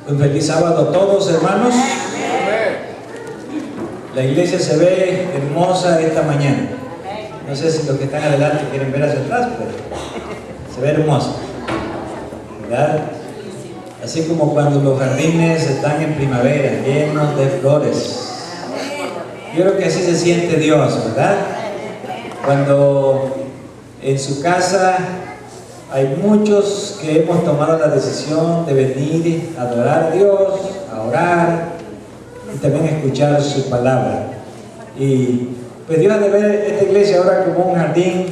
Un feliz sábado a todos, hermanos. La iglesia se ve hermosa esta mañana. No sé si los que están adelante quieren ver hacia atrás, pero se ve hermosa, ¿verdad? Así como cuando los jardines están en primavera, llenos de flores. Yo creo que así se siente Dios, ¿verdad? Cuando en su casa hay muchos que hemos tomado la decisión de venir a adorar a Dios, a orar y también escuchar su palabra. Y pues Dios ha de ver esta iglesia ahora como un jardín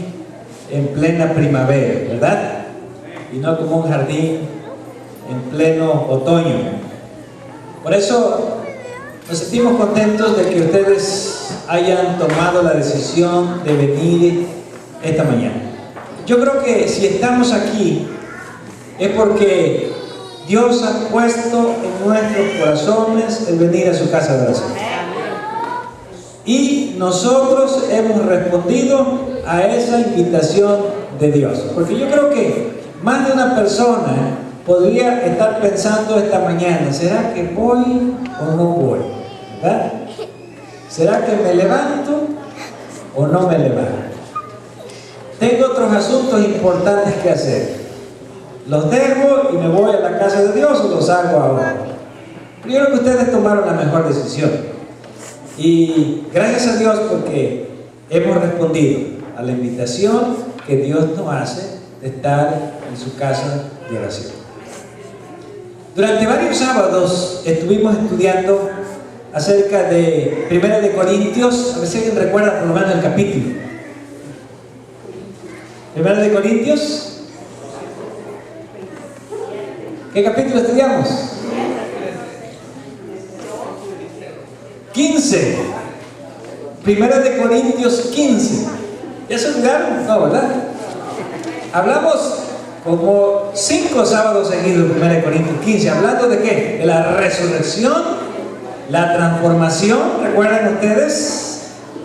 en plena primavera, ¿verdad? Y no como un jardín en pleno otoño. Por eso nos sentimos contentos de que ustedes hayan tomado la decisión de venir esta mañana. Yo creo que si estamos aquí es porque Dios ha puesto en nuestros corazones el venir a su casa de oración. Y nosotros hemos respondido a esa invitación de Dios. Porque yo creo que más de una persona podría estar pensando esta mañana: ¿será que voy o no voy? ¿Verdad? ¿Será que me levanto o no me levanto? Tengo otros asuntos importantes que hacer. ¿Los dejo y me voy a la casa de Dios o los hago ahora? Yo creo que ustedes tomaron la mejor decisión. Y gracias a Dios porque hemos respondido a la invitación que Dios nos hace de estar en su casa de oración. Durante varios sábados estuvimos estudiando acerca de 1 de Corintios. A ver si alguien recuerda por lo menos el capítulo. 1 de Corintios. ¿Qué capítulo estudiamos? 15. 1 de Corintios 15. ¿Ya se olvidaron? No, ¿verdad? Hablamos como 5 sábados seguidos de 1 de Corintios 15. ¿Hablando de qué? De la resurrección, la transformación. ¿Recuerdan ustedes?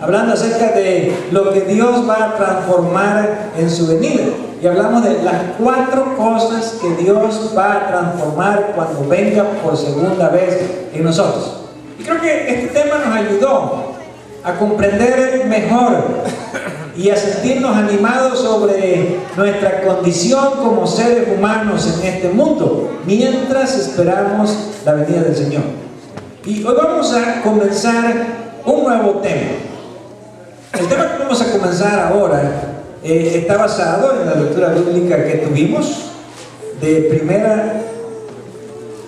Hablando acerca de lo que Dios va a transformar en su venida. Y hablamos de las 4 cosas que Dios va a transformar cuando venga por segunda vez en nosotros. Y creo que este tema nos ayudó a comprender mejor y a sentirnos animados sobre nuestra condición como seres humanos en este mundo, mientras esperamos la venida del Señor. Y hoy vamos a comenzar un nuevo tema. El tema que vamos a comenzar ahora está basado en la lectura bíblica que tuvimos de primera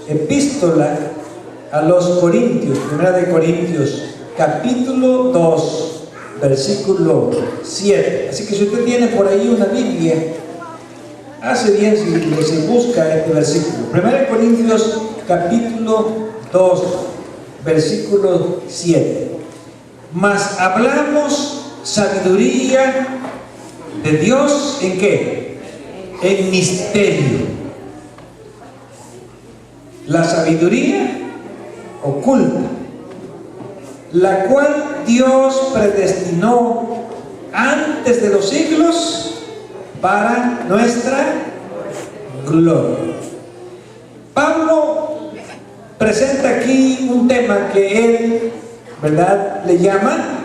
epístola a los Corintios, 1 de Corintios, capítulo 2, versículo 7. Así que si usted tiene por ahí una Biblia, hace bien si busca este versículo. 1 de Corintios, capítulo 2, versículo 7. Mas hablamos sabiduría de Dios, ¿en qué? En misterio. La sabiduría oculta, la cual Dios predestinó antes de los siglos para nuestra gloria. Pablo presenta aquí un tema que él, ¿verdad?, le llama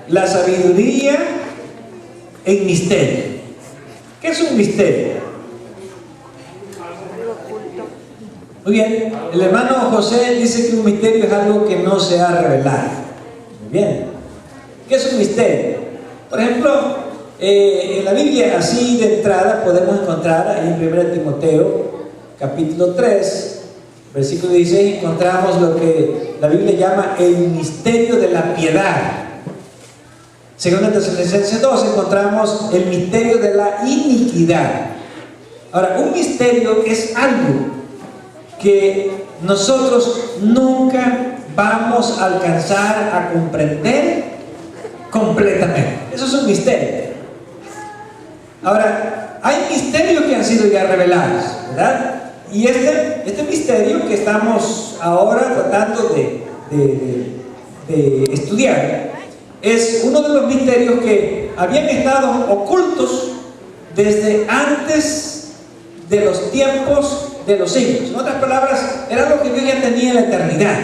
la sabiduría en misterio. ¿Qué es un misterio? Muy bien, el hermano José dice que un misterio es algo que no se ha revelado. Muy bien. ¿Qué es un misterio? Por ejemplo, en la Biblia, así de entrada, podemos encontrar ahí en 1 Timoteo, capítulo 3, versículo 16, encontramos lo que la Biblia llama el misterio de la piedad. Según Tesalonicenses 2, encontramos el misterio de la iniquidad. Ahora, un misterio es algo que nosotros nunca vamos a alcanzar a comprender completamente. Eso es un misterio. Ahora, hay misterios que han sido ya revelados, ¿verdad? Y este misterio que estamos ahora tratando de estudiar es uno de los misterios que habían estado ocultos desde antes de los tiempos de los siglos. En otras palabras, era algo que Dios ya tenía en la eternidad.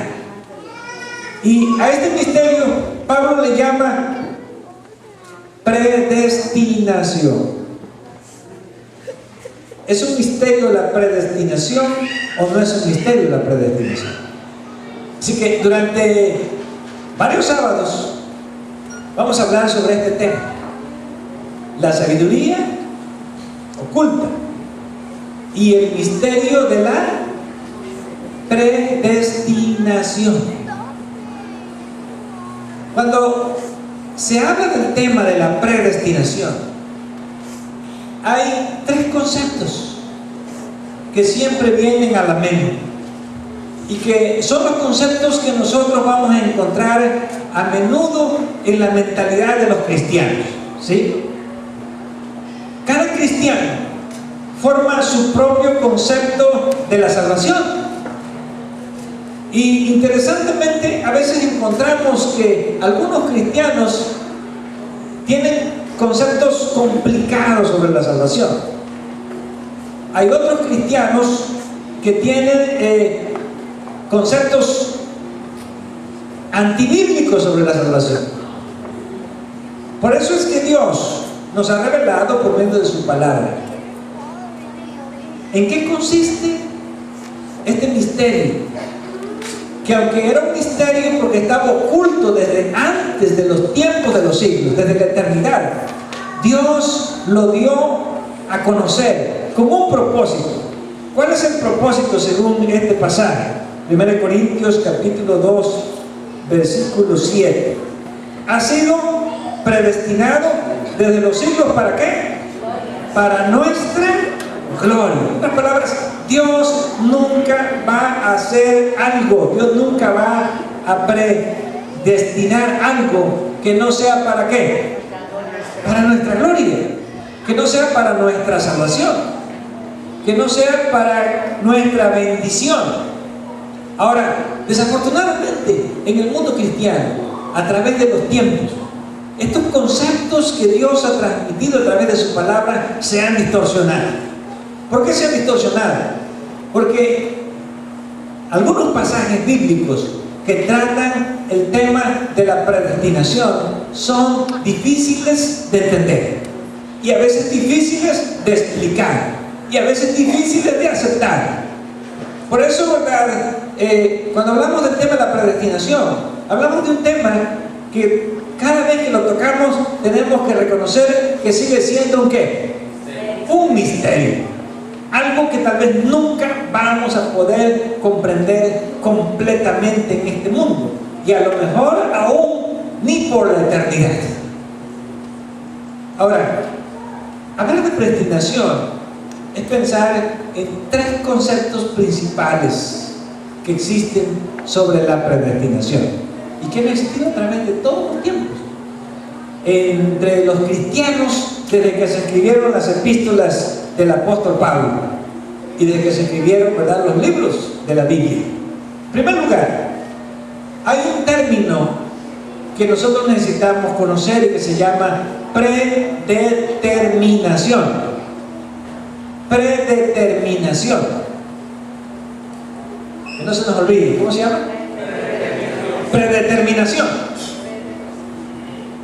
Y a este misterio Pablo le llama predestinación. ¿Es un misterio la predestinación o no es un misterio la predestinación? Así que durante varios sábados vamos a hablar sobre este tema: la sabiduría oculta y el misterio de la predestinación. Cuando se habla del tema de la predestinación, hay tres conceptos que siempre vienen a la mente y que son los conceptos que nosotros vamos a encontrar a menudo en la mentalidad de los cristianos, ¿sí? Cada cristiano forma su propio concepto de la salvación. Y interesantemente, a veces encontramos que algunos cristianos tienen conceptos complicados sobre la salvación. Hay otros cristianos que tienen conceptos antibíblicos sobre la salvación. Por eso es que Dios nos ha revelado por medio de su palabra en qué consiste este misterio, que aunque era un misterio porque estaba oculto desde antes de los tiempos de los siglos, desde la eternidad, Dios lo dio a conocer con un propósito. ¿Cuál es el propósito según este pasaje? 1 Corintios capítulo 2 versículo 7. Ha sido predestinado desde los siglos, ¿para qué? Para nuestra gloria. En otras palabras, Dios nunca va a hacer algo, Dios nunca va a predestinar algo que no sea ¿para qué? Para nuestra gloria, que no sea para nuestra salvación, que no sea para nuestra bendición. Ahora, desafortunadamente, en el mundo cristiano, a través de los tiempos, estos conceptos que Dios ha transmitido a través de su palabra se han distorsionado. ¿Por qué se han distorsionado? Porque algunos pasajes bíblicos que tratan el tema de la predestinación son difíciles de entender, y a veces difíciles de explicar, y a veces difíciles de aceptar. Por eso, ¿verdad? Cuando hablamos del tema de la predestinación, hablamos de un tema que cada vez que lo tocamos tenemos que reconocer que sigue siendo ¿un qué? Un misterio. Algo que tal vez nunca vamos a poder comprender completamente en este mundo, y a lo mejor aún ni por la eternidad. Ahora, hablar de predestinación es pensar en tres conceptos principales que existen sobre la predestinación y que han existido a través de todos los tiempos. Entre los cristianos, desde que se escribieron las epístolas del apóstol Pablo y desde que se escribieron, ¿verdad?, los libros de la Biblia. En primer lugar, hay un término que nosotros necesitamos conocer y que se llama predeterminación. Predeterminación. Que no se nos olvide. ¿Cómo se llama? Predeterminación.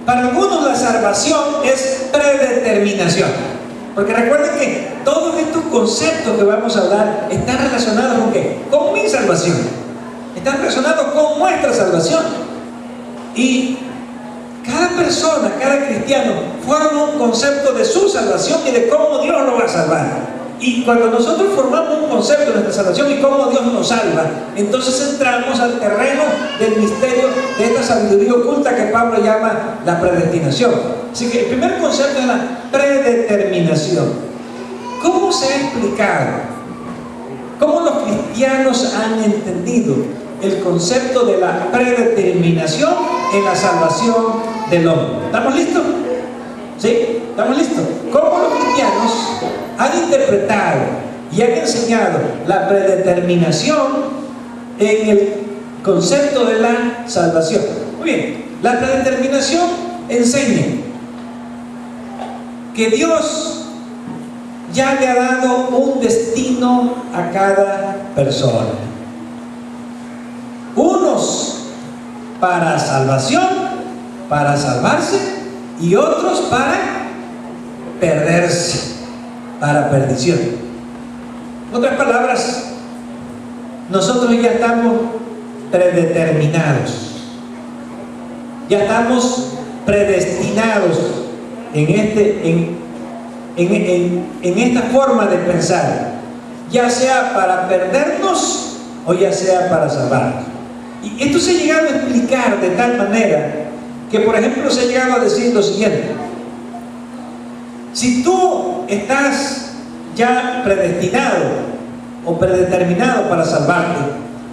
Para algunos la salvación es predeterminación. Porque recuerden que todos estos conceptos que vamos a hablar están relacionados ¿con qué? Con mi salvación. Están relacionados con nuestra salvación. Y cada persona, cada cristiano forma un concepto de su salvación y de cómo Dios lo va a salvar. Y cuando nosotros formamos un concepto de nuestra salvación y cómo Dios nos salva, entonces entramos al terreno del misterio de esta sabiduría oculta que Pablo llama la predestinación. Así que el primer concepto es la predeterminación. ¿Cómo se ha explicado? ¿Cómo los cristianos han entendido el concepto de la predeterminación en la salvación del hombre? ¿Estamos listos? ¿Sí? ¿Estamos listos? ¿Cómo los cristianos han interpretado y han enseñado la predeterminación en el concepto de la salvación? Muy bien, la predeterminación enseña que Dios ya le ha dado un destino a cada persona. Unos para salvación, para salvarse, y otros para perderse, para perdición. En otras palabras, nosotros ya estamos predeterminados, ya estamos predestinados en esta forma de pensar, ya sea para perdernos o ya sea para salvarnos. Y esto se ha llegado a explicar de tal manera que, por ejemplo, se ha llegado a decir lo siguiente: si tú estás ya predestinado o predeterminado para salvarte,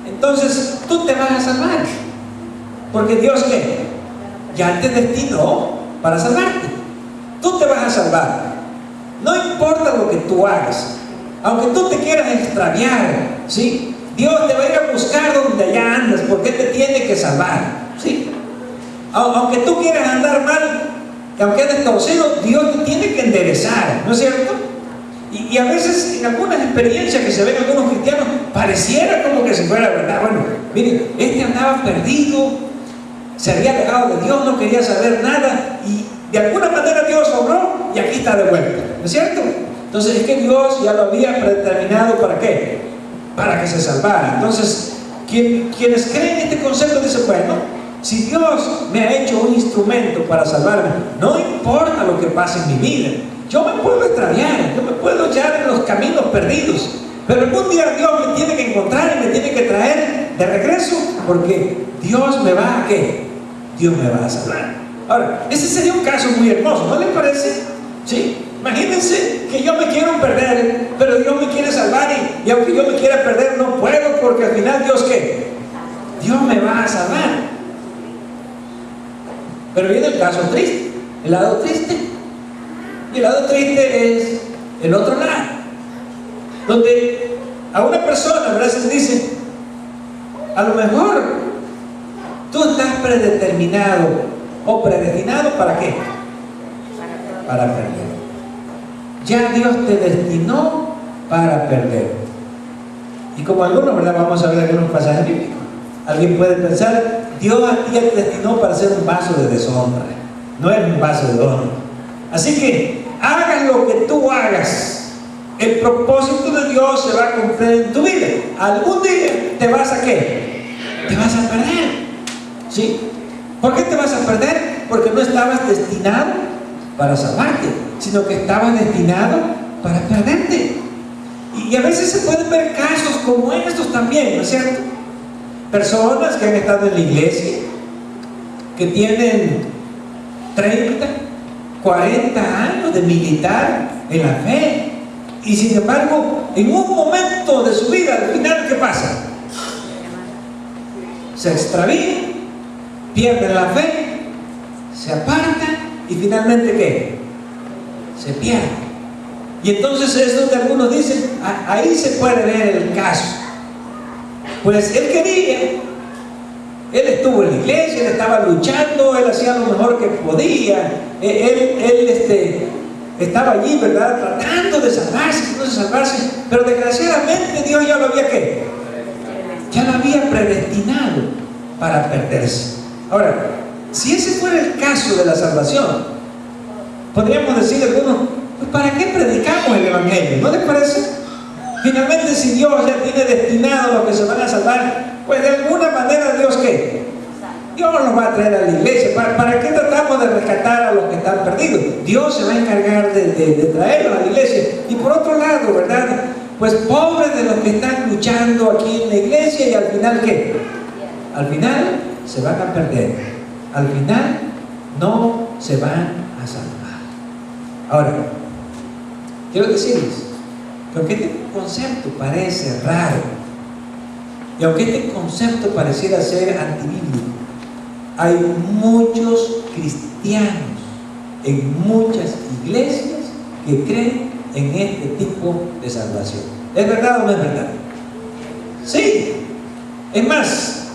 entonces tú te vas a salvar, porque Dios, ¿qué? Ya te destinó para salvarte. Tú te vas a salvar, no importa lo que tú hagas. Aunque tú te quieras extraviar, ¿sí?, Dios te va a ir a buscar donde allá andas, porque Él te tiene que salvar, ¿sí? Aunque tú quieras andar mal, aunque andes torcido, Dios te tiene que enderezar, ¿no es cierto? Y a veces, en algunas experiencias que se ven en algunos cristianos, pareciera como que si fuera verdad. Bueno, miren, este andaba perdido, se había alejado de Dios, no quería saber nada, y de alguna manera Dios obró y aquí está de vuelta, ¿no es cierto? Entonces es que Dios ya lo había predeterminado. ¿Para qué? Para que se salvara. Entonces, quienes creen este concepto dicen: bueno, si Dios me ha hecho un instrumento para salvarme, no importa lo que pase en mi vida, yo me puedo extraviar, yo me puedo echar en los caminos perdidos, pero algún día Dios me tiene que encontrar y me tiene que traer de regreso, porque Dios me va a ¿qué? Dios me va a salvar. Ahora, ese sería un caso muy hermoso, ¿no les parece? ¿Sí? Imagínense que yo me quiero perder, pero Dios me quiere salvar, y aunque yo me quiera perder, no puedo, porque al final Dios, ¿qué? Dios me va a salvar. Pero viene el caso triste, el lado triste. Y el lado triste es el otro lado, donde a una persona a veces dice: a lo mejor tú estás predeterminado o predestinado ¿para qué? Para perder. Ya Dios te destinó para perder. Y como algunos, ¿verdad?, vamos a ver algunos pasajes bíblicos. Alguien puede pensar: Dios a ti te destinó para ser un vaso de deshonra, no es un vaso de honra. Así que hagas lo que tú hagas, el propósito de Dios se va a cumplir en tu vida. Algún día te vas a ¿qué? Te vas a perder, ¿sí? ¿Por qué te vas a perder? Porque no estabas destinado para salvarte, sino que estabas destinado para perderte. Y a veces se pueden ver casos como estos también, ¿no es cierto? Personas que han estado en la iglesia, que tienen 30, 40 años de militar en la fe, y sin embargo, en un momento de su vida, al final, ¿qué pasa? Se extravían, pierden la fe, se apartan y finalmente ¿qué? Se pierden. Y entonces es donde algunos dicen: ahí se puede ver el caso. Pues él quería, él estuvo en la iglesia, él estaba luchando, él hacía lo mejor que podía, él estaba allí, ¿verdad?, tratando de salvarse, pero desgraciadamente Dios ya lo había ¿qué? Ya lo había predestinado para perderse. Ahora, si ese fuera el caso de la salvación, podríamos decir algunos: pues ¿para qué predicamos el evangelio? ¿No les parece? Finalmente, si Dios ya tiene destinado a los que se van a salvar, pues de alguna manera Dios ¿qué? Dios los va a traer a la iglesia. ¿Para qué tratamos de rescatar a los que están perdidos? Dios se va a encargar de traerlos a la iglesia. Y por otro lado, ¿verdad?, pues pobres de los que están luchando aquí en la iglesia, y al final ¿qué? Al final se van a perder, al final no se van a salvar. Ahora, quiero decirles que aunque este concepto parece raro, y aunque este concepto pareciera ser antibíblico, hay muchos cristianos en muchas iglesias que creen en este tipo de salvación. ¿Es verdad o no es verdad? Sí. Es más,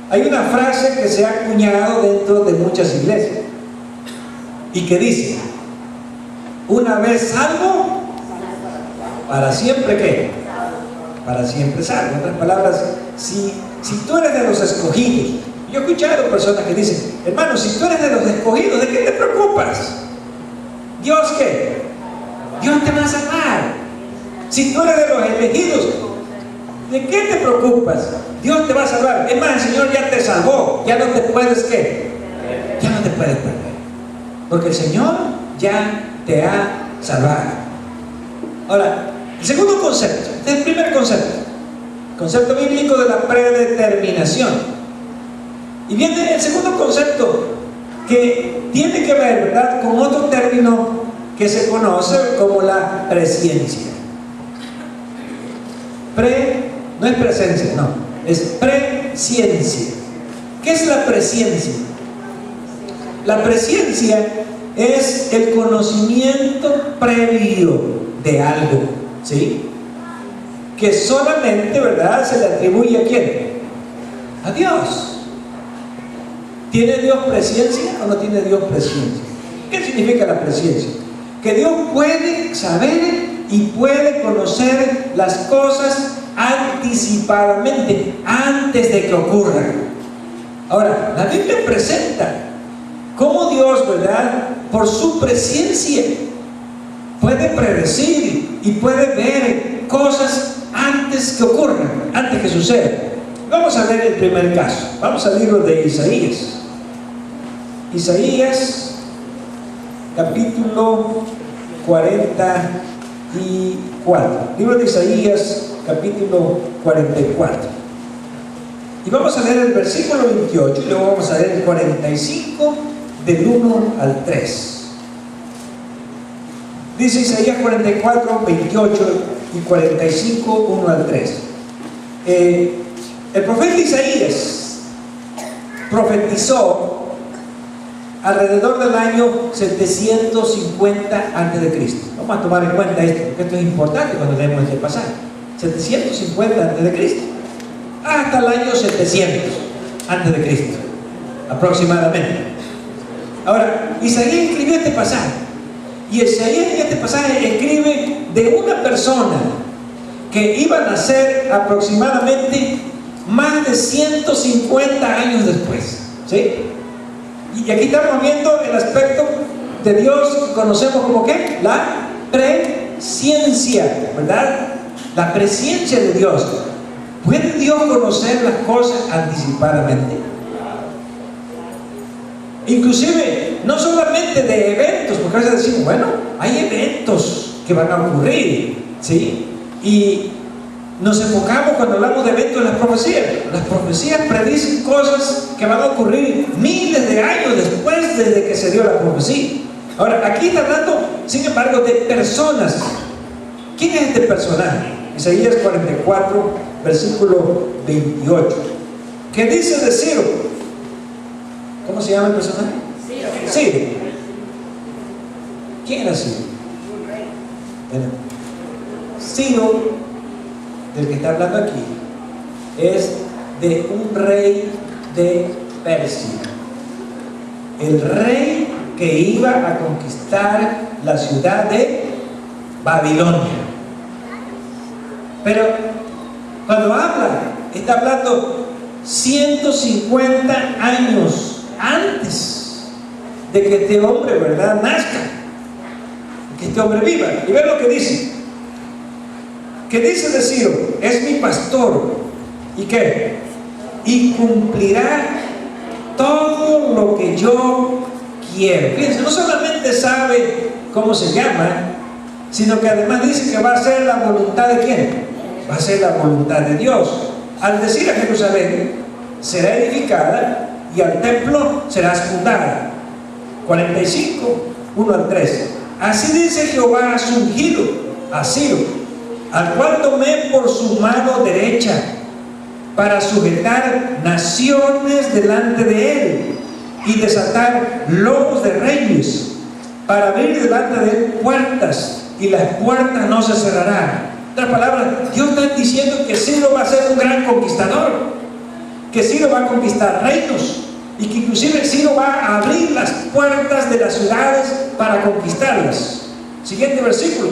hay una frase que se ha acuñado dentro de muchas iglesias y que dice: una vez salvo, para siempre ¿qué? Para siempre salvo. En otras palabras, si tú eres de los escogidos, yo he escuchado personas que dicen, hermano, si tú eres de los escogidos, ¿de qué te preocupas? ¿Dios qué? Dios te va a salvar. Si tú eres de los elegidos, ¿de qué te preocupas? Dios te va a salvar. Es más, el Señor ya te salvó. Ya no te puedes ¿qué? Ya no te puedes perder. Porque el Señor ya te ha salvado. Ahora, el segundo concepto, este es el primer concepto bíblico de la predeterminación. Y viene el segundo concepto que tiene que ver, ¿verdad?, con otro término que se conoce como la presciencia. No es presencia, no, es presciencia. ¿Qué es la presciencia? La presciencia es el conocimiento previo de algo, ¿sí? Que solamente, ¿verdad?, se le atribuye ¿a quién? A Dios. ¿Tiene Dios presciencia o no tiene Dios presciencia? ¿Qué significa la presciencia? Que Dios puede saber y puede conocer las cosas anticipadamente, antes de que ocurran. Ahora, la Biblia presenta cómo Dios, ¿verdad?, por su presciencia puede predecir y puede ver cosas antes que ocurran, antes que sucedan. Vamos a ver el primer caso. Vamos al libro de Isaías. Isaías, capítulo 44. Libro de Isaías, capítulo 44. Y vamos a leer el versículo 28 y luego vamos a leer el 45 del 1 al 3. Dice Isaías 44, 28 y 45, 1 al 3. El profeta Isaías profetizó alrededor del año 750 a.C. Vamos a tomar en cuenta esto, porque esto es importante cuando leemos este pasaje. 750 a.C. hasta el año 700 a.C. aproximadamente. Ahora, Isaías escribió este pasaje. Y Isaías en este pasaje escribe de una persona que iba a nacer aproximadamente más de 150 años después, ¿sí? Y aquí estamos viendo el aspecto de Dios que conocemos como ¿qué? La presciencia, ¿verdad? La presciencia de Dios. ¿Puede Dios conocer las cosas anticipadamente? Inclusive, no solamente de eventos, porque a veces decimos, bueno, hay eventos que van a ocurrir, ¿sí? Y nos enfocamos cuando hablamos de eventos en las profecías. Las profecías predicen cosas que van a ocurrir miles de años después desde que se dio la profecía. Ahora, aquí está hablando, sin embargo, de personas. ¿Quién es este personaje? Isaías 44, versículo 28. ¿Qué dice de Ciro? ¿Cómo se llama el personaje? Ciro. ¿Quién era Ciro? Ciro, del que está hablando aquí, es de un rey de Persia. El rey que iba a conquistar la ciudad de Babilonia. Pero cuando habla, está hablando 150 años antes de que este hombre, ¿verdad?, nazca, que este hombre viva. Y ve lo que dice. ¿Qué dice de Ciro? Es mi pastor. ¿Y qué? Y cumplirá todo lo que yo quiero. Fíjense, no solamente sabe cómo se llama, sino que además dice que va a ser la voluntad de ¿quién? Va a ser la voluntad de Dios. Al decir a Jerusalén, será edificada y al templo será fundada. 45, 1 al 3. Así dice Jehová a su ungido, a Ciro, al cual tomé por su mano derecha para sujetar naciones delante de él y desatar lomos de reyes, para abrir delante de él puertas y las puertas no se cerrarán. En otras palabras, Dios está diciendo que Ciro va a ser un gran conquistador, que Ciro va a conquistar reinos y que inclusive Ciro va a abrir las puertas de las ciudades para conquistarlas. Siguiente versículo.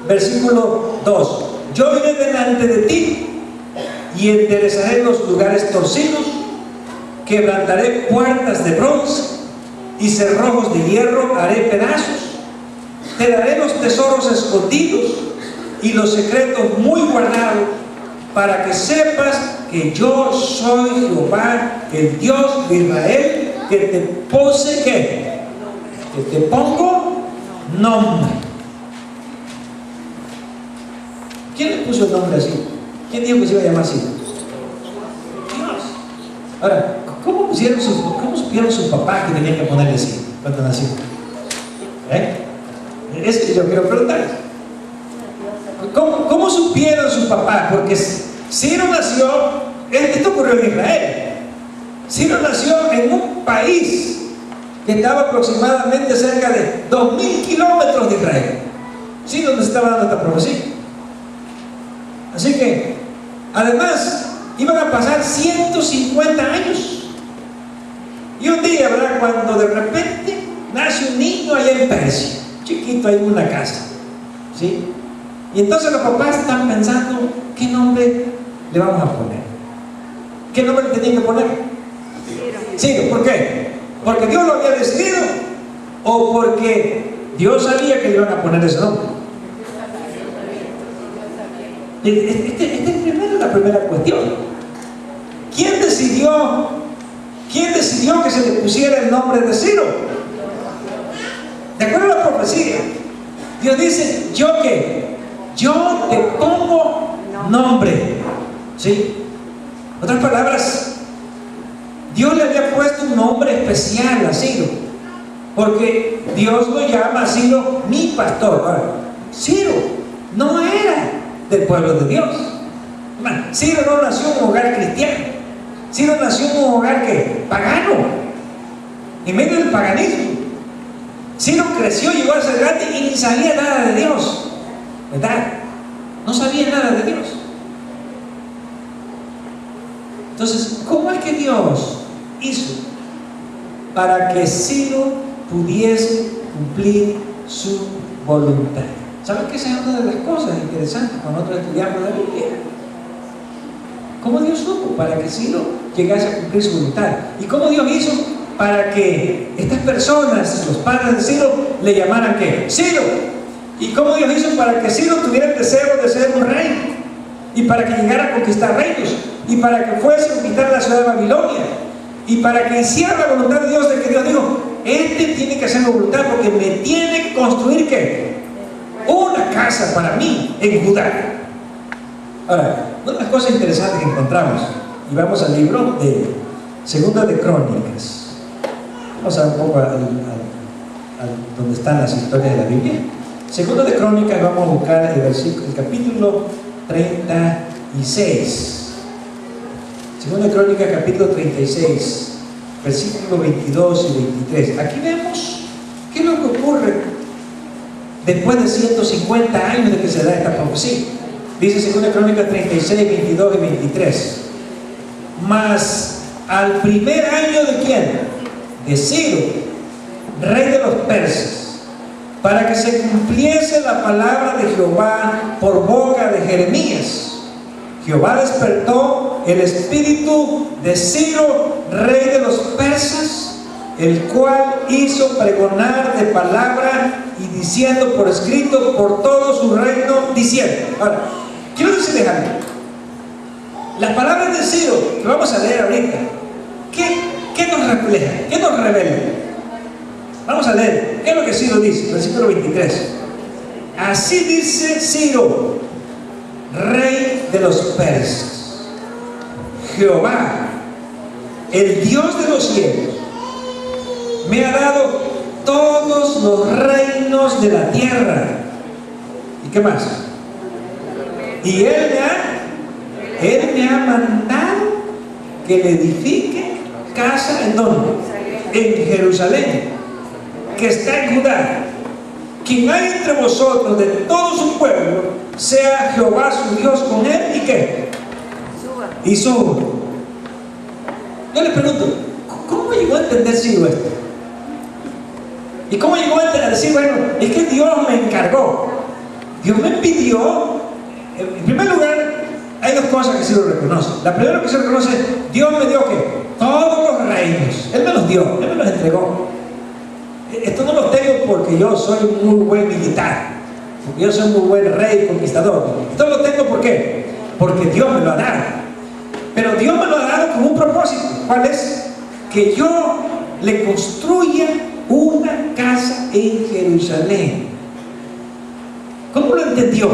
versículo 2. Yo iré delante de ti y enderezaré los lugares torcidos, quebrantaré puertas de bronce y cerrojos de hierro haré pedazos. Te daré los tesoros escondidos y los secretos muy guardados, para que sepas que yo soy Jehová, el Dios de Israel, que te pose, que te pongo nombre. ¿Quién le puso el nombre así? ¿Quién dijo que se iba a llamar así? Dios. Ahora, ¿cómo supieron sus papás que tenían que ponerle así cuando nació? Es que yo quiero preguntarles. ¿Cómo supieron sus papás? Porque Ciro nació, esto ocurrió en Israel. Ciro nació en un país que estaba aproximadamente cerca de 2000 kilómetros de Israel. Sí, donde se estaba dando esta profecía. Así que, además, iban a pasar 150 años. Y un día, ¿verdad?, cuando de repente nace un niño allá en Persia, chiquito, ahí en una casa, ¿sí? Y entonces los papás están pensando, ¿qué nombre le vamos a poner? ¿Qué nombre le tenían que poner? Ciro. ¿Por qué? ¿Porque Dios lo había decidido? ¿O porque Dios sabía que le iban a poner ese nombre? Esta es la primera cuestión. ¿Quién decidió que se le pusiera el nombre de Ciro? De acuerdo a la profecía, Dios dice, ¿yo qué? Yo te pongo nombre. ¿Sí? En otras palabras, Dios le había puesto un nombre especial a Ciro, porque Dios lo llama a Ciro mi pastor. Ahora, Ciro no era del pueblo de Dios. Ciro no nació en un hogar cristiano. Ciro nació en un hogar pagano, en medio del paganismo. Ciro creció, llegó a ser grande y ni sabía nada de Dios, ¿verdad? No sabía nada de Dios. Entonces, ¿cómo es que Dios hizo para que Ciro pudiese cumplir su voluntad? ¿Saben que esa es una de las cosas interesantes cuando nosotros estudiamos la Biblia? ¿Cómo Dios supo para que Ciro llegase a cumplir su voluntad? ¿Y cómo Dios hizo para que estas personas, los padres de Ciro, le llamaran ¿qué? Ciro? ¿Y cómo Dios hizo para que Ciro tuviera el deseo de ser un rey? Y para que llegara a conquistar reinos, y para que fuese a conquistar la ciudad de Babilonia, y para que hiciera la voluntad de Dios, de que Dios dijo, este tiene que hacer la voluntad porque me tiene que construir ¿qué? Una casa para mí en Judá. Ahora, una de las cosas interesantes que encontramos, y vamos al libro de Segunda de Crónicas. Vamos a ver un poco donde están las historias de la Biblia. Segunda de Crónicas, vamos a buscar el capítulo 36. Segunda de Crónicas, capítulo 36, versículos 22 y 23. Aquí vemos qué es lo que ocurre después de 150 años de que se da esta profecía. Dice Segunda de Crónicas 36, 22 y 23. Mas al primer año ¿de quién? De Ciro, rey de los persas, para que se cumpliese la palabra de Jehová por boca de Jeremías, Jehová despertó el espíritu de Ciro, rey de los persas, el cual hizo pregonar de palabra y diciendo por escrito por todo su reino, diciendo. Ahora, quiero decirles algo. Las palabras de Ciro, que vamos a leer ahorita, ¿qué nos refleja? ¿Qué nos revela? Vamos a leer. ¿Qué es lo que Ciro dice? Versículo 23. Así dice Ciro, rey de los persas: Jehová, el Dios de los cielos, me ha dado todos los reinos de la tierra. ¿Y qué más? Y Él me ha mandado que le edifique casa ¿en dónde? En Jerusalén, que está en Judá. Quien hay entre vosotros de todo su pueblo, sea Jehová su Dios con él, ¿y qué? Y suba. Yo le pregunto, ¿cómo llegó a entender Ciro esto? ¿Y cómo llegó a decir, bueno, es que Dios me encargó? Dios me pidió, en primer lugar, hay dos cosas que Ciro reconoce. La primera que se reconoce, Dios me dio ¿qué? Todos los reinos. Él me los dio, Él me los entregó. Esto no lo tengo porque yo soy muy buen militar, porque yo soy muy buen rey conquistador. Esto lo tengo ¿por qué? Porque Dios me lo ha dado. Pero Dios me lo ha dado con un propósito. ¿Cuál es? Que yo le construya una casa en Jerusalén. ¿Cómo lo entendió?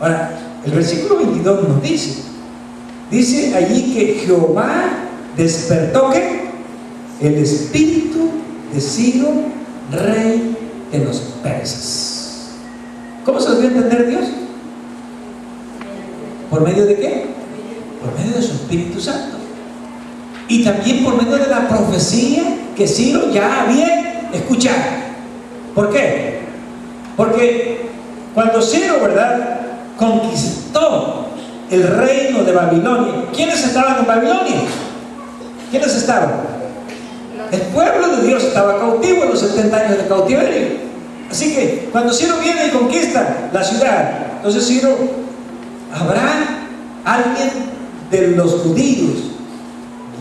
Ahora, el versículo 22 nos dice allí que Jehová despertó ¿qué? El espíritu de Ciro, rey de los persas. ¿Cómo se lo dio a entender Dios? ¿Por medio de qué? Por medio de su Espíritu Santo. Y también por medio de la profecía que Ciro ya había escuchado. ¿Por qué? Porque cuando Ciro, ¿verdad?, conquistó el reino de Babilonia, ¿quiénes estaban en Babilonia? ¿Quiénes estaban? El pueblo de Dios estaba cautivo en los 70 años de cautiverio. Así que cuando Ciro viene y conquista la ciudad, entonces Ciro, ¿habrá alguien de los judíos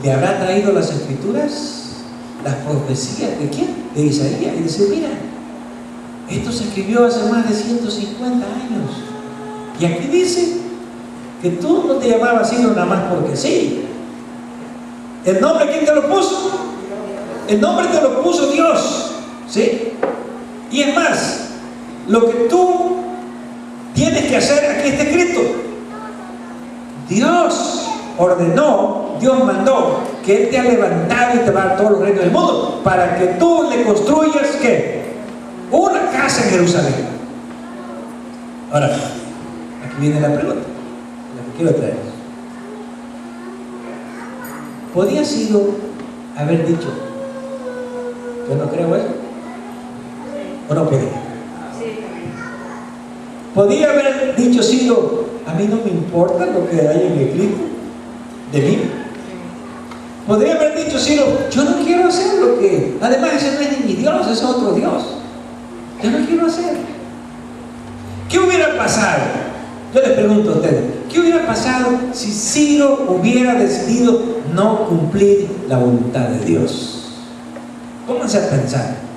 le habrá traído las escrituras, las profecías de quién? De Isaías, y dice, mira, esto se escribió hace más de 150 años y aquí dice que tú no te llamabas Ciro nada más porque sí. ¿El nombre quién te lo puso? El nombre te lo puso Dios, ¿sí? Y es más, lo que tú tienes que hacer, aquí está escrito. Dios ordenó, Dios mandó que Él te ha levantado y te va a dar todos los reinos del mundo para que tú le construyas ¿qué? Una casa en Jerusalén. Ahora, aquí viene la pregunta, la que quiero traer. ¿Podía Ciro haber dicho, yo no creo eso? ¿O no podía? ¿Podía haber dicho Ciro, a mí no me importa lo que hay en escrito de mí? ¿Podría haber dicho Ciro, yo no quiero hacer lo que, además ese no es ni mi Dios, es otro Dios, yo no quiero hacer? ¿Qué hubiera pasado? Yo les pregunto a ustedes, ¿qué hubiera pasado si Ciro hubiera decidido no cumplir la voluntad de Dios? Pónganse a pensar.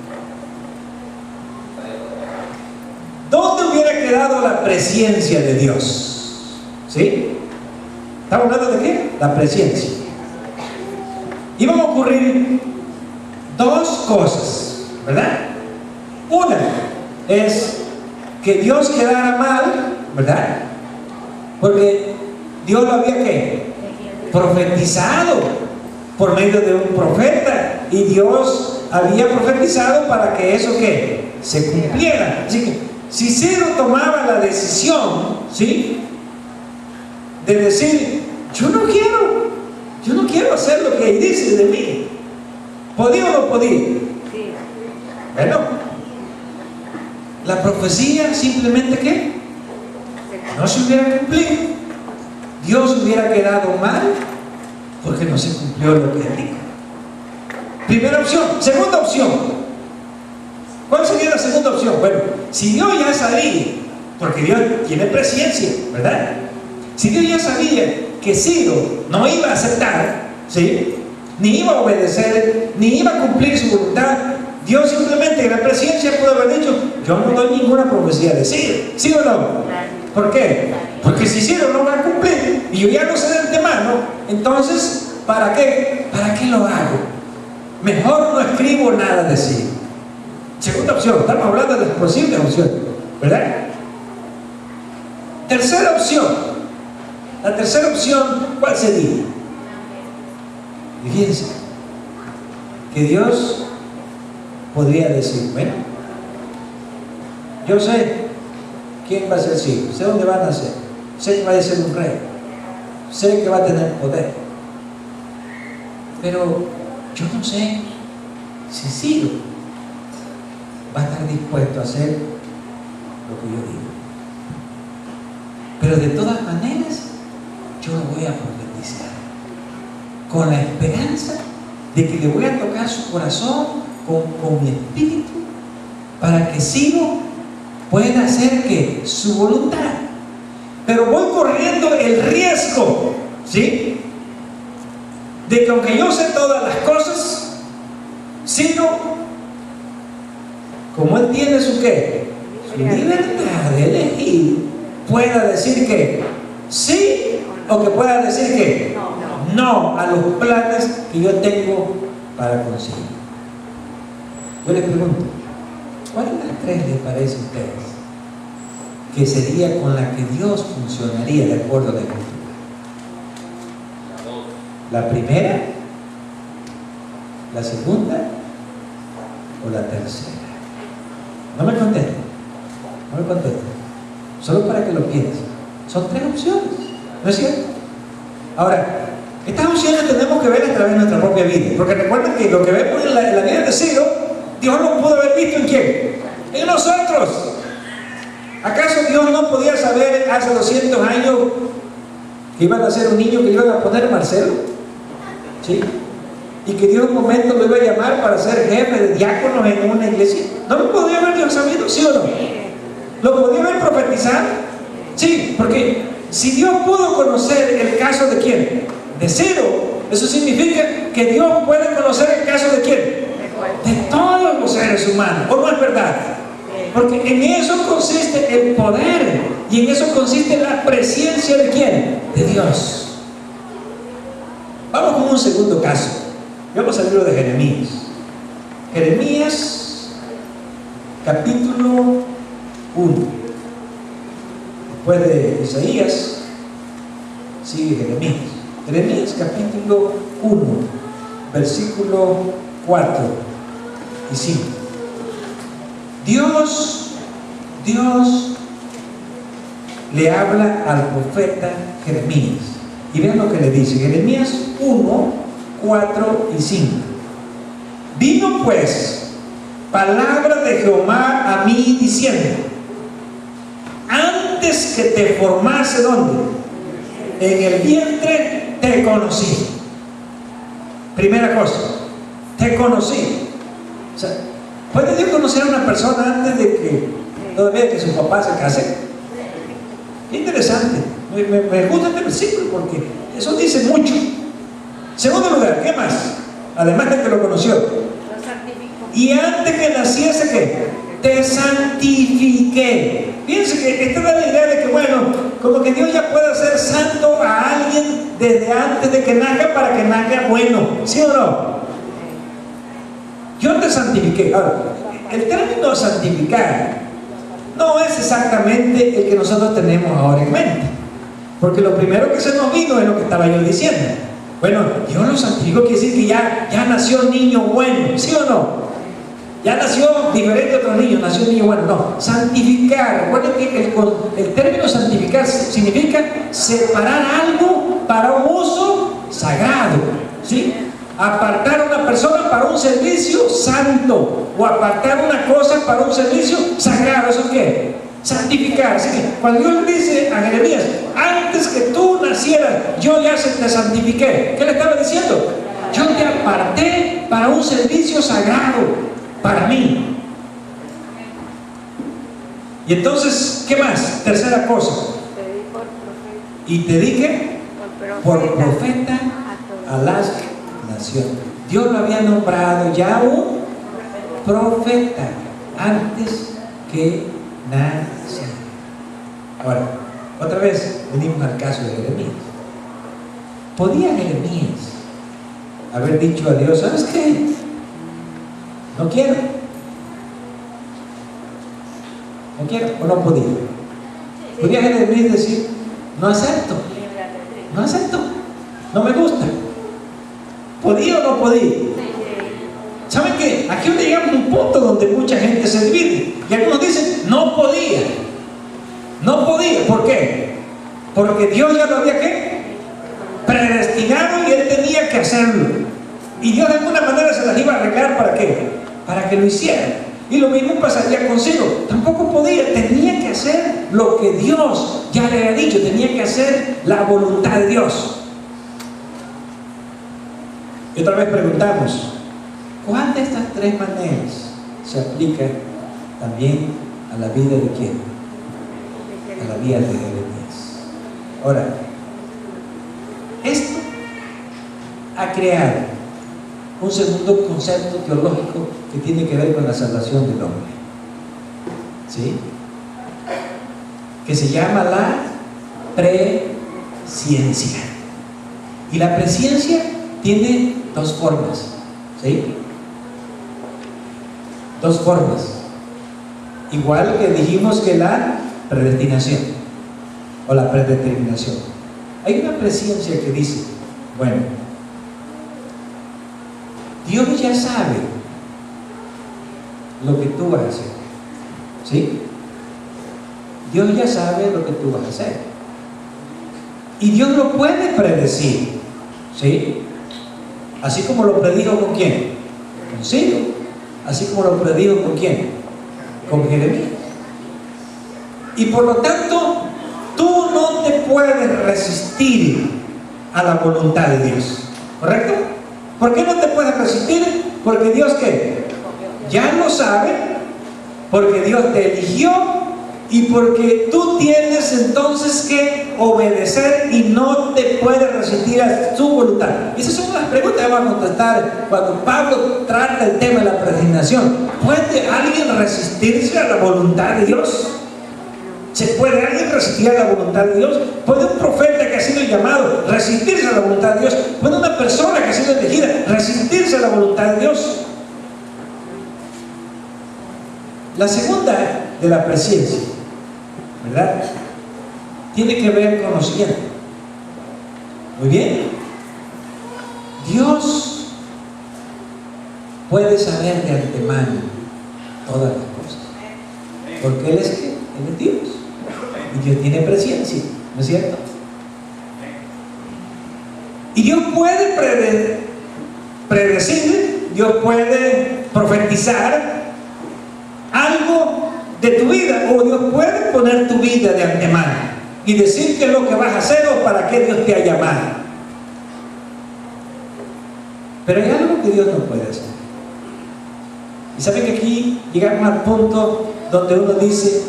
¿Dónde hubiera quedado la presencia de Dios? ¿Sí? ¿Estamos hablando de qué? La presencia. Iban a ocurrir dos cosas, ¿verdad? Una es que Dios quedara mal, ¿verdad? Porque Dios lo había ¿qué? Profetizado por medio de un profeta, y Dios había profetizado para que eso ¿qué? Se cumpliera. Así que si Ciro tomaba la decisión, ¿sí?, de decir, yo no quiero hacer lo que dice de mí, ¿podía o no podía? Sí. Bueno, la profecía simplemente ¿qué? No se hubiera cumplido. Dios hubiera quedado mal porque no se cumplió lo que dijo. Primera opción. Segunda opción. ¿Cuál sería la segunda opción? Bueno, si Dios ya sabía, porque Dios tiene presencia, ¿verdad? Si Dios ya sabía que Ciro no iba a aceptar, ¿sí?, ni iba a obedecer, ni iba a cumplir su voluntad, Dios simplemente en la presencia pudo haber dicho, yo no doy ninguna profecía de Ciro, ¿sí o no? ¿Por qué? Porque si Ciro no va a cumplir y yo ya no sé de antemano, entonces ¿para qué? ¿Para qué lo hago? Mejor no escribo nada de Ciro. Segunda opción, estamos hablando de las posibles opciones, ¿verdad? Tercera opción. La tercera opción, ¿cuál sería? Y fíjense, que Dios podría decir, bueno, yo sé quién va a ser Ciro, sé dónde van a nacer, sé que va a ser un rey, sé que va a tener poder, pero yo no sé si Ciro va a estar dispuesto a hacer lo que yo digo. Pero de todas maneras, yo lo voy a profetizar con la esperanza de que le voy a tocar su corazón con mi espíritu, para que Ciro pueda hacer que su voluntad. Pero voy corriendo el riesgo, ¿sí?, de que aunque yo sé todas las cosas, sino como Él tiene su ¿qué? Su libertad de elegir, pueda decir que sí, o que pueda decir que no a los planes que yo tengo para conseguir. Yo les pregunto, ¿cuál de las tres les parece a ustedes que sería con la que Dios funcionaría de acuerdo a la Escritura? ¿La primera? ¿La segunda? ¿O la tercera? No me contesten, no me contesten, solo para que lo piensen. Son tres opciones, ¿no es cierto? Ahora, estas opciones tenemos que ver a través de nuestra propia vida, porque recuerden que lo que vemos en la vida de Ciro, Dios lo pudo haber visto ¿en quién? En nosotros. ¿Acaso Dios no podía saber hace 200 años que iban a ser un niño que le iban a poner Marcelo? ¿Sí? Y que Dios en un momento lo iba a llamar para ser jefe de diáconos en una iglesia. ¿No lo podía haber Dios sabido? ¿Sí o no? ¿Lo podía haber profetizado? Sí, porque si Dios pudo conocer el caso de ¿quién? De Ciro, eso significa que Dios puede conocer el caso de ¿quién? De todos los seres humanos. ¿O no es verdad? Porque en eso consiste el poder y en eso consiste la presencia de ¿quién? De Dios. Vamos con un segundo caso. Vamos al libro de Jeremías. Jeremías, capítulo 1. Después de Isaías, sigue Jeremías. Jeremías, capítulo 1, versículo 4 y 5. Dios le habla al profeta Jeremías. Y vean lo que le dice. Jeremías 1, 4 y 5. Vino pues palabra de Jehová a mí diciendo: antes que te formase, ¿dónde? En el vientre te conocí. Primera cosa, te conocí. O sea, ¿puede Dios conocer a una persona antes de que todavía que su papá se case? Interesante. Me gusta este versículo porque eso dice mucho. Segundo lugar, ¿qué más? Además de que lo conoció. Y antes que naciese, ¿qué? Te santifiqué. Fíjense que esta da la idea de que, bueno, como que Dios ya puede hacer santo a alguien desde antes de que nazca para que nazca bueno. ¿Sí o no? Yo te santifiqué. Ahora, el término santificar no es exactamente el que nosotros tenemos ahora en mente. Porque lo primero que se nos vino es lo que estaba yo diciendo. Bueno, Dios lo santificó, quiere decir que ya nació niño bueno, ¿sí o no? Ya nació diferente a otros niños, nació niño bueno. No, santificar. Recuerden que el término santificar significa separar algo para un uso sagrado, ¿sí? Apartar a una persona para un servicio santo, o apartar una cosa para un servicio sagrado. ¿Eso qué? Santificar. Así que cuando Dios le dice a Jeremías: antes que tú nacieras, yo ya te santifiqué. ¿Qué le estaba diciendo? Yo te aparté para un servicio sagrado, para mí. Y entonces, ¿qué más? Tercera cosa. Y te dije por profeta a las naciones. Dios lo había nombrado ya un profeta antes que naciera. Ahora, otra vez venimos al caso de Jeremías. ¿Podía Jeremías haber dicho a Dios: ¿sabes qué? No quiero. No quiero, o no podía. ¿Podía Jeremías decir: no acepto? No acepto. No me gusta. ¿Podía o no podía? ¿Saben qué? Aquí donde llegamos a un punto donde mucha gente se divide. Y algunos dicen: no podía. No podía. ¿Por qué? Porque Dios ya lo había ¿qué? Predestinado y Él tenía que hacerlo. Y Dios de alguna manera se las iba a arreglar. ¿Para qué? Para que lo hiciera. Y lo mismo pasaría con Ciro. Tampoco podía. Tenía que hacer lo que Dios ya le había dicho. Tenía que hacer la voluntad de Dios. Y otra vez preguntamos: ¿cuál de estas tres maneras se aplica también a la vida de quién? A la vida de Jeremías. Ahora, esto ha creado un segundo concepto teológico que tiene que ver con la salvación del hombre, ¿sí? Que se llama la presciencia. Y la presciencia tiene dos formas, ¿sí? Dos formas. Igual que dijimos que la predestinación o la predeterminación. Hay una presciencia que dice, bueno, Dios ya sabe lo que tú vas a hacer, ¿sí? Dios ya sabe lo que tú vas a hacer. Y Dios lo puede predecir, ¿sí? Así como lo predijo con quién, con Ciro. Así como lo predijo con quién, con Jeremías. Y por lo tanto, tú no te puedes resistir a la voluntad de Dios, ¿correcto? ¿Por qué no te puedes resistir? Porque Dios, ¿qué? Ya lo sabe, porque Dios te eligió y porque tú tienes entonces que obedecer y no te puedes resistir a su voluntad. Esas son las preguntas que vamos a contestar cuando Pablo trata el tema de la predestinación. ¿Puede alguien resistirse a la voluntad de Dios? ¿Se puede alguien resistir a la voluntad de Dios? ¿Puede un profeta que ha sido llamado resistirse a la voluntad de Dios? ¿Puede una persona que ha sido elegida resistirse a la voluntad de Dios? La segunda de la presciencia, ¿verdad?, tiene que ver con lo siguiente. Muy bien. Dios puede saber de antemano todas las cosas, porque Él es ¿qué? Él es Dios. Y Dios tiene presciencia, ¿no es cierto? Y Dios puede predecir, Dios puede profetizar algo de tu vida, o Dios puede poner tu vida de antemano y decir qué es lo que vas a hacer o para qué Dios te ha llamado. Pero hay algo que Dios no puede hacer. Y saben que aquí llegamos al punto donde uno dice,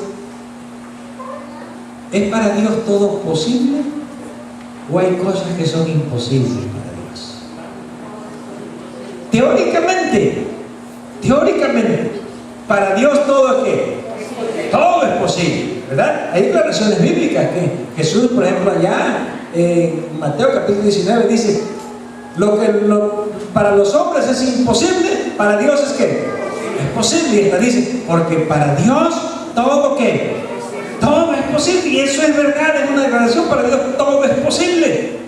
¿es para Dios todo posible o hay cosas que son imposibles para Dios? Teóricamente, para Dios todo es ¿qué? Todo es posible, ¿verdad? Hay declaraciones bíblicas que Jesús, por ejemplo, allá en Mateo capítulo 19 dice, para los hombres es imposible, para Dios es ¿qué? Es posible. Y esta dice, porque para Dios todo ¿qué? Todo es posible. Y eso es verdad, es una declaración. Para Dios todo es posible.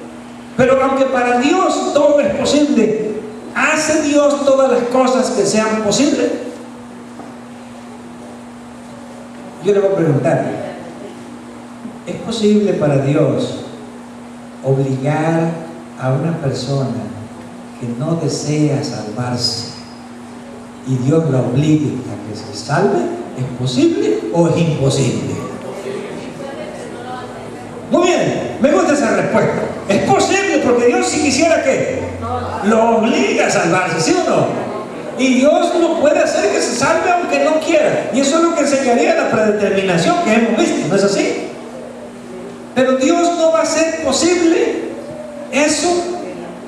Pero aunque para Dios todo es posible, ¿hace Dios todas las cosas que sean posibles? Yo le voy a preguntar, ¿es posible para Dios obligar a una persona que no desea salvarse y Dios la obligue a que se salve? ¿Es posible o es imposible? Muy bien, me gusta esa respuesta. Es posible porque Dios, si quisiera que lo obliga a salvarse, ¿sí o no? Y Dios no puede hacer que se salve aunque no quiera. Y eso es lo que enseñaría la predeterminación que hemos visto, ¿no es así? Pero Dios no va a hacer posible eso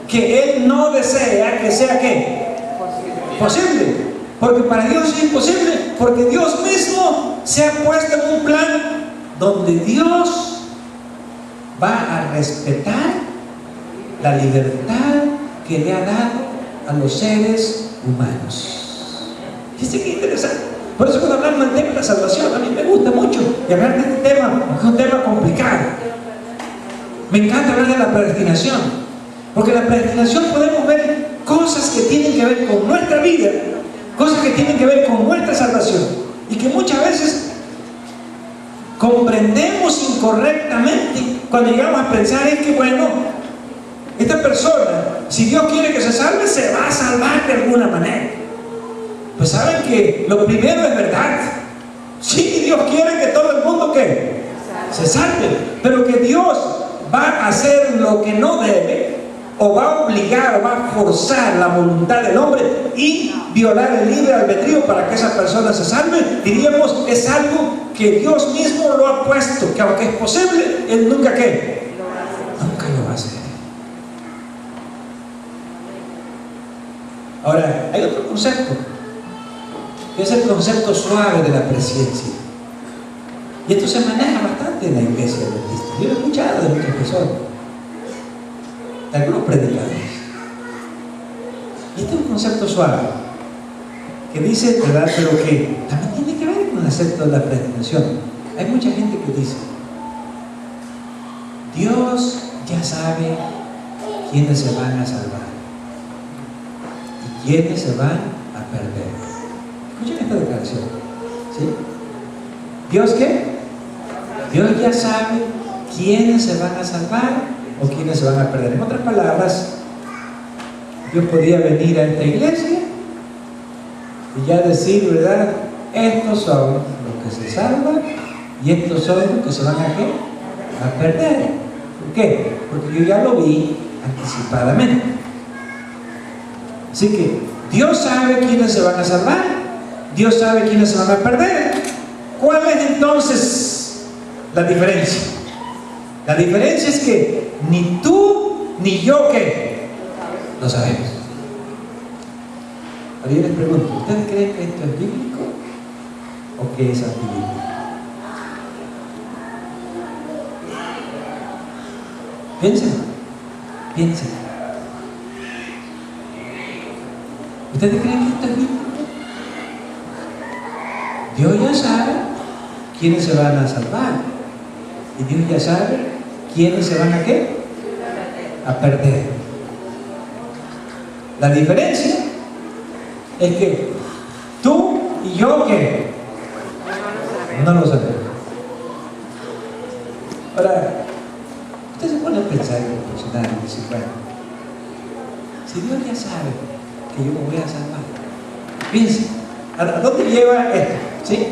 que Él no desea que sea ¿qué? Posible. Porque para Dios es imposible, porque Dios mismo se ha puesto en un plan donde Dios va a respetar la libertad que le ha dado a los seres humanos. Fíjense qué interesante. Por eso cuando hablamos del tema de la salvación, a mí me gusta mucho y hablar de este tema, porque es un tema complicado. Me encanta hablar de la predestinación, porque en la predestinación podemos ver cosas que tienen que ver con nuestra vida, cosas que tienen que ver con nuestra salvación, y que muchas veces comprendemos incorrectamente cuando llegamos a pensar es que bueno, esta persona, si Dios quiere que se salve, se va a salvar de alguna manera. Pues saben que lo primero es verdad. Sí, Dios quiere que todo el mundo ¿qué? Se salve, pero que Dios va a hacer lo que no debe o va a obligar o va a forzar la voluntad del hombre y violar el libre albedrío para que esa persona se salve, diríamos, es algo que Dios mismo lo ha puesto, que aunque es posible, Él nunca ¿qué? Nunca lo va a hacer. Ahora, hay otro concepto, que es el concepto suave de la presencia. Y esto se maneja bastante en la iglesia adventista. Yo lo he escuchado de muchas personas, de algunos predicadores. Y este es un concepto suave, que dice, ¿verdad? Pero que también tiene que ver con el aspecto de la predestinación. Hay mucha gente que dice, Dios ya sabe quiénes se van a salvar y quiénes se van a perder. Escuchen esta declaración, ¿sí? ¿Dios qué? Dios ya sabe quiénes se van a salvar o quiénes se van a perder. En otras palabras, Dios podía venir a esta iglesia y ya decir, ¿verdad? Estos son los que se salvan y estos son los que se van a ¿qué? A perder. ¿Por qué? Porque yo ya lo vi anticipadamente. Así que Dios sabe quiénes se van a salvar, Dios sabe quiénes se van a perder. ¿Cuál es entonces la diferencia? La diferencia es que ni tú ni yo ¿qué? Lo sabemos. Ahora yo les pregunto, ¿ustedes creen que esto es bíblico o que es antibíblico? Piensen, piensen. ¿Ustedes creen que esto es bíblico? Dios ya sabe quiénes se van a salvar y Dios ya sabe quiénes se van a ¿qué? A perder. La diferencia es que tú y yo ¿qué? No lo sabemos. Ahora, usted se pone a pensar en lo personal y dice, bueno, si Dios ya sabe que yo me voy a salvar, piensa, ¿a dónde lleva esto? ¿Sí?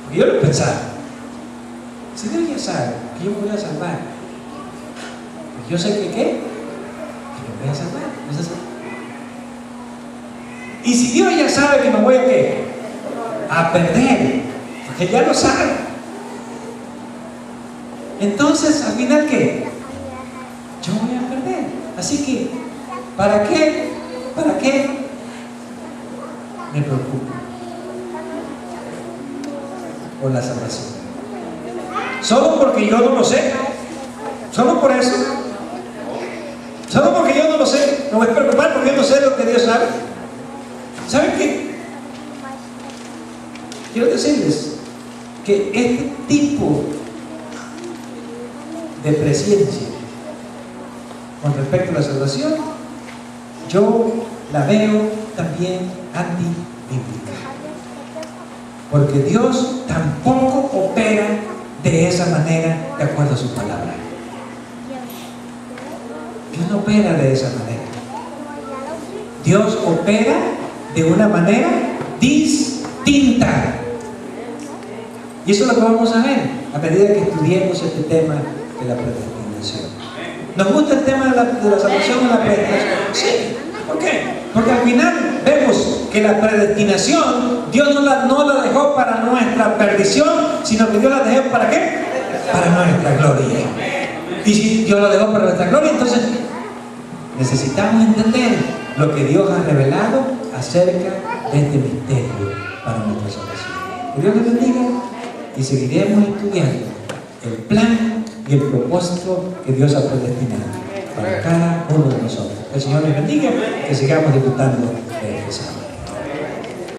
Porque yo lo he pensado. Si Dios ya sabe que yo me voy a salvar, yo sé que ¿qué? Que me voy a salvar, ¿no es así? Y si Dios ya sabe que me voy a ¿qué? A perder, porque ya lo sabe. Entonces, al final, ¿qué? Yo voy a perder. Así que, ¿para qué? ¿Para qué me preocupo por la salvación? ¿Solo porque yo no lo sé? ¿Solo por eso? ¿Solo porque yo no lo sé? ¿Me voy a preocupar porque yo no sé lo que Dios sabe? ¿Saben qué? Quiero decirles que este tipo de presencia con respecto a la salvación, yo la veo también antibíblica, porque Dios tampoco opera de esa manera de acuerdo a su palabra. Dios no opera de esa manera. Dios opera de una manera distinta, y eso es lo que vamos a ver a medida que estudiemos este tema de la predestinación. ¿Nos gusta el tema de la salvación o la predestinación? Sí. ¿Por qué? Porque al final vemos que la predestinación Dios no la dejó para nuestra perdición, sino que Dios la dejó ¿para qué? Para nuestra gloria. Y si Dios la dejó para nuestra gloria, entonces necesitamos entender lo que Dios ha revelado acerca de este misterio para nuestra salvación. Que Dios les bendiga y seguiremos estudiando el plan y el propósito que Dios ha predestinado para cada uno de nosotros. Que el Señor les bendiga, que sigamos disfrutando de este sábado.